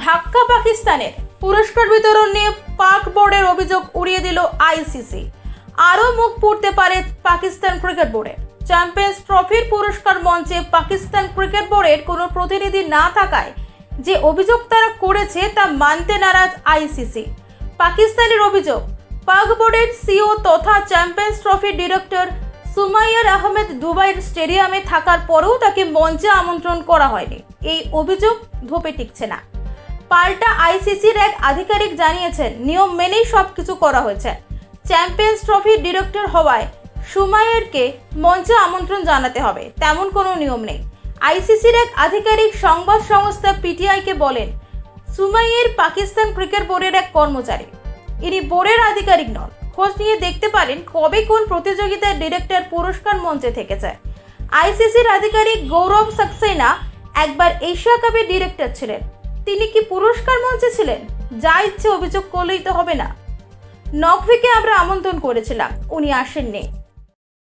ধাক্কা পাকিস্তানের। পুরস্কার বিতরণ নিয়ে পাক বোর্ডের অভিযোগ উড়িয়ে দিল আইসিসি। আরও মুখ পুড়তে পারে পাকিস্তান ক্রিকেট বোর্ডে। চ্যাম্পিয়ন্স ট্রফির পুরস্কার মঞ্চে পাকিস্তান ক্রিকেট বোর্ডের কোনো প্রতিনিধি না থাকায় যে অভিযোগ তারা করেছে তা মানতে নারাজ আইসিসি। পাকিস্তানের অভিযোগ, পাক বোর্ডের সিও তথা চ্যাম্পিয়ন্স ট্রফির ডিরেক্টর সুমাইয়ার আহমেদ দুবাইয়ের স্টেডিয়ামে থাকার পরেও তাকে মঞ্চে আমন্ত্রণ করা হয়নি। এই অভিযোগ ধোপে টিকছে না। পাল্টা আইসিসির এক আধিকারিক জানিয়েছেন, নিয়ম মেনেই সবকিছু করা হয়েছে। চ্যাম্পিয়ন্স ট্রফির ডিরেক্টর হওয়ায় সুমাইয়ারকে মঞ্চে আমন্ত্রণ জানাতে হবে, তেমন কোনো নিয়ম নেই। আইসিসির এক আধিকারিক সংবাদ সংস্থা পিটিআইকে বলেন, সুমাইয়ার পাকিস্তান ক্রিকেট বোর্ডের এক কর্মচারী। ইনি বোর্ডের আধিকারিক নন। খোঁজ নিয়ে দেখতে পারেন কবে কোন প্রতিযোগিতার ডিরেক্টর পুরস্কার মঞ্চে থেকেছে। আইসিসির আধিকারিক গৌরব সাক্সেনা একবার এশিয়া কাপের ডিরেক্টর ছিলেন। তিনি কি পুরস্কার মঞ্চে ছিলেন? যা ইচ্ছে অভিযোগ করলেই তো হবে না। নকভিকে আমরা আমন্ত্রণ করেছিলাম, উনি আসেননি।